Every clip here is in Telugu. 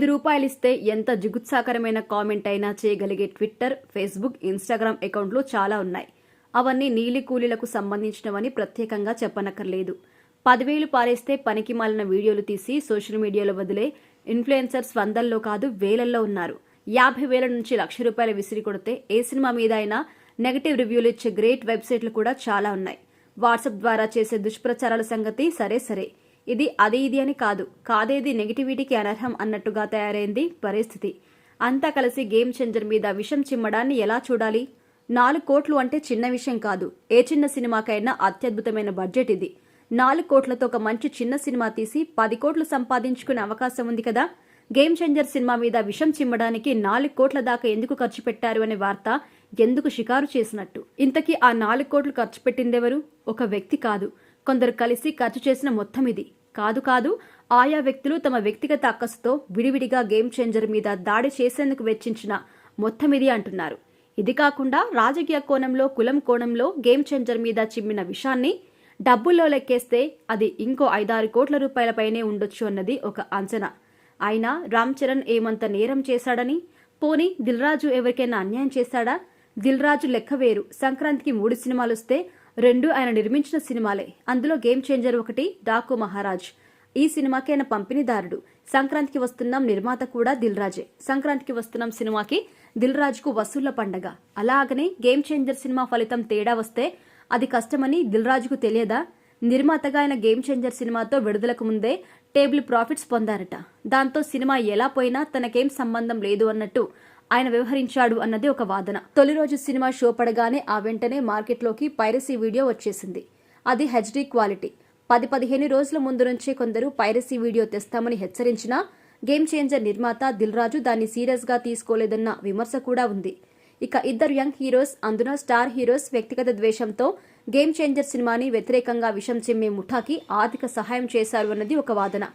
రూ. 5 ఎంత జిగుత్సాకరమైన కామెంట్ అయినా చేయగలిగే ట్విట్టర్, ఫేస్బుక్, ఇన్స్టాగ్రామ్ అకౌంట్లు చాలా ఉన్నాయి. అవన్నీ నీలి కూలీలకు సంబంధించినవని ప్రత్యేకంగా చెప్పనక్కర్లేదు. 10,000 పారేస్తే పనికి మాలిన వీడియోలు తీసి సోషల్ మీడియాలో వదిలే ఇన్ఫ్లుయెన్సర్స్ వందల్లో కాదు వేలల్లో ఉన్నారు. 50,000 నుంచి ₹1,00,000 విసిరి కొడితే ఏ సినిమా మీద అయినా నెగటివ్ రివ్యూలు ఇచ్చే గ్రేట్ వెబ్సైట్లు కూడా చాలా ఉన్నాయి. వాట్సాప్ ద్వారా చేసే దుష్ప్రచారాల సంగతి సరే ఇది ఇది అని కాదేది నెగిటివిటీకి అనర్హం అన్నట్టుగా తయారైంది పరిస్థితి. అంతా కలిసి గేమ్ చేంజర్ మీద విషం చిమ్మడాన్ని ఎలా చూడాలి? 4 కోట్లు అంటే చిన్న విషయం కాదు. ఏ చిన్న సినిమాకైనా అత్యద్భుతమైన బడ్జెట్ ఇది. 4 కోట్లతో ఒక మంచి చిన్న సినిమా తీసి 10 కోట్లు సంపాదించుకునే అవకాశం ఉంది కదా. గేమ్ చేంజర్ సినిమా మీద విషం చిమ్మడానికి 4 కోట్ల దాకా ఎందుకు ఖర్చు పెట్టారు అనే వార్త ఎందుకు షికారు చేసినట్టు? ఇంతకీ ఆ 4 కోట్లు ఖర్చు పెట్టిందెవరు? ఒక వ్యక్తి కాదు, కొందరు కలిసి ఖర్చు చేసిన మొత్తం ఇది. కాదు ఆయా వ్యక్తులు తమ వ్యక్తిగత అక్కసుతో విడివిడిగా గేమ్ చేంజర్ మీద దాడి చేసేందుకు వెచ్చించిన మొత్తం ఇది అంటున్నారు. ఇది కాకుండా రాజకీయ కోణంలో, కులం కోణంలో గేమ్ చేంజర్ మీద చిమ్మిన విషాన్ని డబ్బుల్లో లెక్కేస్తే అది ఇంకో 5-6 కోట్ల రూపాయలపైనే ఉండొచ్చు అన్నది ఒక అంచనా. అయినా రామ్ చరణ్ ఏమంత నేరం చేశాడని? పోనీ దిల్ రాజు ఎవరికైనా అన్యాయం చేశాడా? దిల్ రాజు లెక్క వేరు. సంక్రాంతికి 3 సినిమాలొస్తే 2 ఆయన నిర్మించిన సినిమాలే. అందులో గేమ్ చేంజర్ 1 డాకు మహారాజ్. ఈ సినిమాకి ఆయన పంపిణీదారుడు. సంక్రాంతికి వస్తున్నాం నిర్మాత కూడా దిల్ రాజే. సంక్రాంతికి వస్తున్నాం సినిమాకి దిల్ రాజుకు వసూళ్ల పండగ. అలాగనే గేమ్ చేంజర్ సినిమా ఫలితం తేడా వస్తే అది కష్టమని దిల్ రాజుకు తెలియదా? నిర్మాతగా ఆయన గేమ్ చేంజర్ సినిమాతో విడుదలకు ముందే టేబుల్ ప్రాఫిట్స్ పొందారట. దాంతో సినిమా ఎలా పోయినా తనకేం సంబంధం లేదు అన్నట్టు ఆయన వ్యవహరించాడు అన్నది ఒక వాదన. తొలి రోజు సినిమా షో పడగానే ఆ వెంటనే మార్కెట్లోకి పైరసీ వీడియో వచ్చేసింది. అది హెచ్డీ క్వాలిటీ. 10-15 రోజుల ముందు నుంచే కొందరు పైరసీ వీడియో తెస్తామని హెచ్చరించినా గేమ్ చేంజర్ నిర్మాత దిల్ రాజు దాన్ని సీరియస్ గా తీసుకోలేదన్న విమర్శ కూడా ఉంది. ఇక ఇద్దరు యంగ్ హీరోస్, అందున స్టార్ హీరోస్ వ్యక్తిగత ద్వేషంతో గేమ్ చేంజర్ సినిమాని వ్యతిరేకంగా విషం చిమ్మే ముఠాకి ఆర్థిక సహాయం చేశారు అన్నది ఒక వాదన.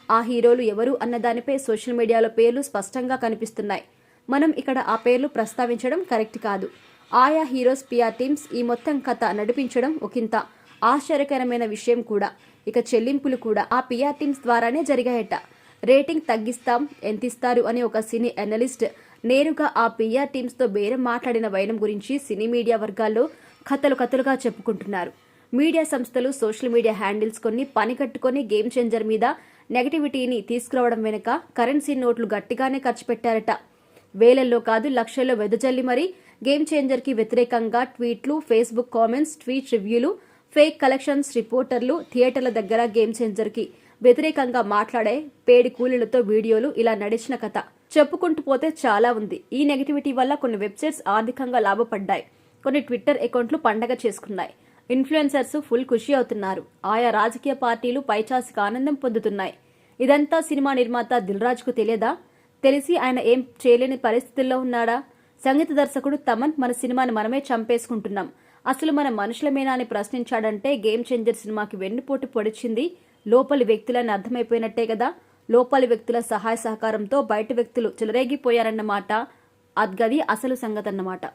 ఆ హీరోలు ఎవరు అన్న దానిపై సోషల్ మీడియాలో పేర్లు స్పష్టంగా కనిపిస్తున్నాయి. మనం ఇక్కడ ఆ పేర్లు ప్రస్తావించడం కరెక్ట్ కాదు. ఆయా హీరోస్ పిఆర్ టీమ్స్ ఈ మొత్తం కథ నడిపించడం ఒకంత ఆశ్చర్యకరమైన విషయం కూడా. ఇక చెల్లింపులు కూడా ఆ పిఆర్ టీమ్స్ ద్వారానే జరిగాయట. రేటింగ్ తగ్గిస్తాం, ఎంతిస్తారు అని ఒక సినీ అనలిస్ట్ నేరుగా ఆ పిఆర్ టీమ్స్ తో బేరం మాట్లాడిన వైనం గురించి సినీ మీడియా వర్గాల్లో కథలుగా చెప్పుకుంటున్నారు. మీడియా సంస్థలు, సోషల్ మీడియా హ్యాండిల్స్ కొన్ని పని కట్టుకుని గేమ్ చేంజర్ మీద నెగటివిటీని తీసుకురావడం వెనుక కరెన్సీ నోట్లు గట్టిగానే ఖర్చు పెట్టారట. వేలల్లో కాదు లక్షల్లో వెదజల్లి మరి గేమ్ చేంజర్ కి వ్యతిరేకంగా ట్వీట్లు, ఫేస్బుక్ కామెంట్స్, ట్వీట్ రివ్యూలు, ఫేక్ కలెక్షన్స్, రిపోర్టర్లు, థియేటర్ల దగ్గర గేమ్ చేంజర్ కి వ్యతిరేకంగా మాట్లాడే పేడి కూలీలతో వీడియోలు, ఇలా నడిచిన కథ చెప్పుకుంటూ పోతే చాలా ఉంది. ఈ నెగటివిటీ వల్ల కొన్ని వెబ్సైట్స్ ఆర్థికంగా లాభపడ్డాయి. కొన్ని ట్విట్టర్ అకౌంట్లు పండగ చేసుకున్నాయి. ఇన్ఫ్లుయెన్సర్స్ ఫుల్ ఖుషి అవుతున్నారు. ఆయా రాజకీయ పార్టీలు పైచాసిక ఆనందం పొందుతున్నాయి. ఇదంతా సినిమా నిర్మాత దిల్ రాజుకు తెలియదా? తెలిసి ఆయన ఏం చేయలేని పరిస్థితుల్లో ఉన్నాడా? సంగీత దర్శకుడు తమన్ మన సినిమాని మనమే చంపేసుకుంటున్నాం, అసలు మన మనుషులమేనా అని ప్రశ్నించాడంటే గేమ్ చేంజర్ సినిమాకి వెన్నుపోటు పొడిచింది లోపలి వ్యక్తులని అర్థమైపోయినట్టే కదా. లోపలి వ్యక్తుల సహాయ సహకారంతో బయట వ్యక్తులు చెలరేగిపోయారన్నమాట. అద్గది అసలు సంగతి అన్నమాట.